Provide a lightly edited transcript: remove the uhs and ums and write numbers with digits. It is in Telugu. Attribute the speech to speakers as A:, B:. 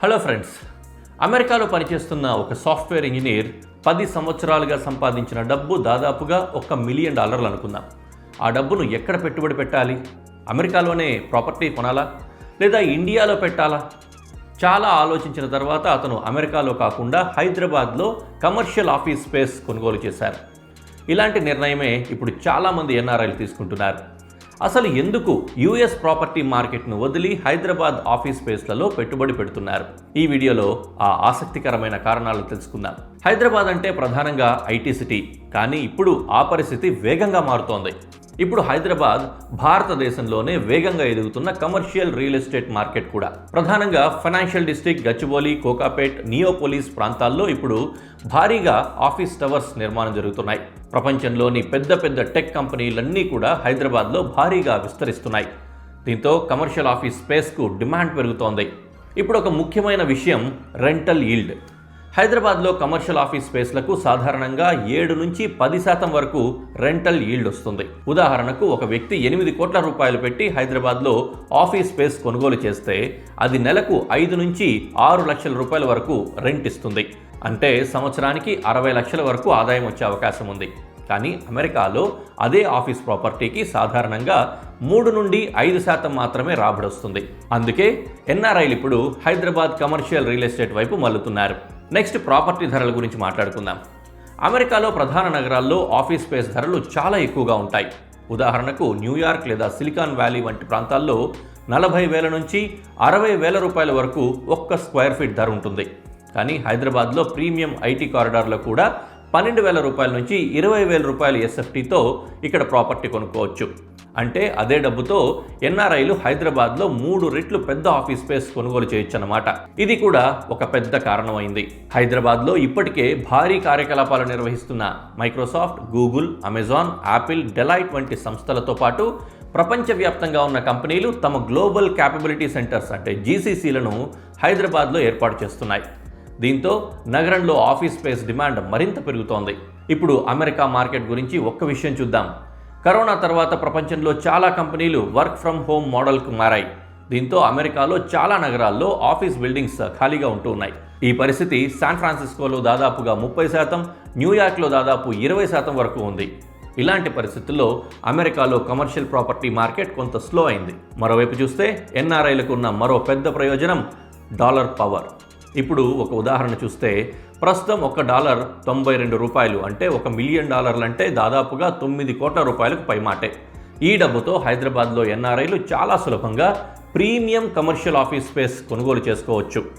A: హలో ఫ్రెండ్స్, అమెరికాలో పనిచేస్తున్న ఒక సాఫ్ట్వేర్ ఇంజనీర్ 10 సంవత్సరాలుగా సంపాదించిన డబ్బు దాదాపుగా $1 మిలియన్ అనుకుందాం. ఆ డబ్బును ఎక్కడ పెట్టుబడి పెట్టాలి? అమెరికాలోనే ప్రాపర్టీ కొనాలా, లేదా ఇండియాలో పెట్టాలా? చాలా ఆలోచించిన తర్వాత అతను అమెరికాలో కాకుండా హైదరాబాద్లో కమర్షియల్ ఆఫీస్ స్పేస్ కొనుగోలు చేశారు. ఇలాంటి నిర్ణయమే ఇప్పుడు చాలామంది ఎన్ఆర్ఐలు తీసుకుంటున్నారు. అసలు ఎందుకు యుఎస్ ప్రాపర్టీ మార్కెట్ను వదిలి హైదరాబాద్ ఆఫీస్ స్పేస్లలో పెట్టుబడి పెడుతున్నారు? ఈ వీడియోలో ఆ ఆసక్తికరమైన కారణాలు తెలుసుకుందాం. హైదరాబాద్ అంటే ప్రధానంగా ఐటీ సిటీ, కానీ ఇప్పుడు ఆ పరిస్థితి వేగంగా మారుతోంది. ఇప్పుడు హైదరాబాద్ భారతదేశంలోనే వేగంగా ఎదుగుతున్న కమర్షియల్ రియల్ ఎస్టేట్ మార్కెట్ కూడా. ప్రధానంగా financial district, Gachibowli, Kokapet, Neopolis ప్రాంతాల్లో ఇప్పుడు భారీగా ఆఫీస్ టవర్స్ నిర్మాణం జరుగుతున్నాయి. ప్రపంచంలోని పెద్ద పెద్ద టెక్ కంపెనీలన్నీ కూడా హైదరాబాద్లో భారీగా విస్తరిస్తున్నాయి. దీంతో కమర్షియల్ ఆఫీస్ స్పేస్కు డిమాండ్ పెరుగుతోంది. ఇప్పుడు ఒక ముఖ్యమైన విషయం రెంటల్ ఈల్డ్. హైదరాబాద్లో కమర్షియల్ ఆఫీస్ స్పేస్లకు సాధారణంగా 7 నుంచి 10% వరకు రెంటల్ ఈల్డ్ వస్తుంది. ఉదాహరణకు, ఒక వ్యక్తి 8 కోట్ల రూపాయలు పెట్టి హైదరాబాద్లో ఆఫీస్ స్పేస్ కొనుగోలు చేస్తే అది నెలకు 5 నుంచి 6 లక్షల రూపాయల వరకు రెంట్ ఇస్తుంది. అంటే సంవత్సరానికి 60 లక్షల వరకు ఆదాయం వచ్చే అవకాశం ఉంది. కానీ అమెరికాలో అదే ఆఫీస్ ప్రాపర్టీకి సాధారణంగా 3 నుండి 5% మాత్రమే రాబడి వస్తుంది. అందుకే ఎన్ఆర్ఐలు ఇప్పుడు హైదరాబాద్ కమర్షియల్ రియల్ ఎస్టేట్ వైపు మళ్లుతున్నారు. నెక్స్ట్, ప్రాపర్టీ ధరల గురించి మాట్లాడుకుందాం. అమెరికాలో ప్రధాన నగరాల్లో ఆఫీస్ స్పేస్ ధరలు చాలా ఎక్కువగా ఉంటాయి. ఉదాహరణకు న్యూయార్క్ లేదా సిలికాన్ వ్యాలీ వంటి ప్రాంతాల్లో 40,000 నుంచి 60,000 రూపాయల వరకు ఒక్క స్క్వేర్ ఫీట్ ధర ఉంటుంది. కానీ హైదరాబాద్లో ప్రీమియం ఐటీ కారిడార్లో కూడా 12,000 రూపాయల నుంచి 20,000 రూపాయల ఎస్ఎఫ్టీతో ఇక్కడ ప్రాపర్టీ కొనుక్కోవచ్చు. అంటే అదే డబ్బుతో ఎన్ఆర్ఐలు హైదరాబాద్లో 3 రెట్లు పెద్ద ఆఫీస్ స్పేస్ కొనుగోలు చేయొచ్చు అన్నమాట. ఇది కూడా ఒక పెద్ద కారణమైంది. హైదరాబాద్లో ఇప్పటికే భారీ కార్యకలాపాలు నిర్వహిస్తున్న Microsoft, Google, Amazon, Apple, Deloitte వంటి సంస్థలతో పాటు ప్రపంచవ్యాప్తంగా ఉన్న కంపెనీలు తమ గ్లోబల్ క్యాపబిలిటీ సెంటర్స్ అంటే జీసీసీలను హైదరాబాద్లో ఏర్పాటు చేస్తున్నాయి. దీంతో నగరంలో ఆఫీస్ స్పేస్ డిమాండ్ మరింత పెరుగుతోంది. ఇప్పుడు అమెరికా మార్కెట్ గురించి ఒక్క విషయం చూద్దాం. కరోనా తర్వాత ప్రపంచంలో చాలా కంపెనీలు వర్క్ ఫ్రమ్ హోమ్ మోడల్కు మారాయి. దీంతో అమెరికాలో చాలా నగరాల్లో ఆఫీస్ బిల్డింగ్స్ ఖాళీగా ఉంటూ ఉన్నాయి. ఈ పరిస్థితి శాన్ ఫ్రాన్సిస్కోలో దాదాపుగా 30%, న్యూయార్క్లో దాదాపు 20% వరకు ఉంది. ఇలాంటి పరిస్థితుల్లో అమెరికాలో కమర్షియల్ ప్రాపర్టీ మార్కెట్ కొంత స్లో అయింది. మరోవైపు చూస్తే ఎన్ఆర్ఐలకు ఉన్న మరో పెద్ద ప్రయోజనం డాలర్ పవర్. ఇప్పుడు ఒక ఉదాహరణ చూస్తే, ప్రస్తుతం $1 92 రూపాయలు, అంటే $1 మిలియన్ అంటే దాదాపుగా 9 కోట్ల రూపాయలకు పైమాటే. ఈ డబ్బుతో హైదరాబాద్లో ఎన్ఆర్ఐలు చాలా సులభంగా ప్రీమియం కమర్షియల్ ఆఫీస్ స్పేస్ కొనుగోలు చేసుకోవచ్చు.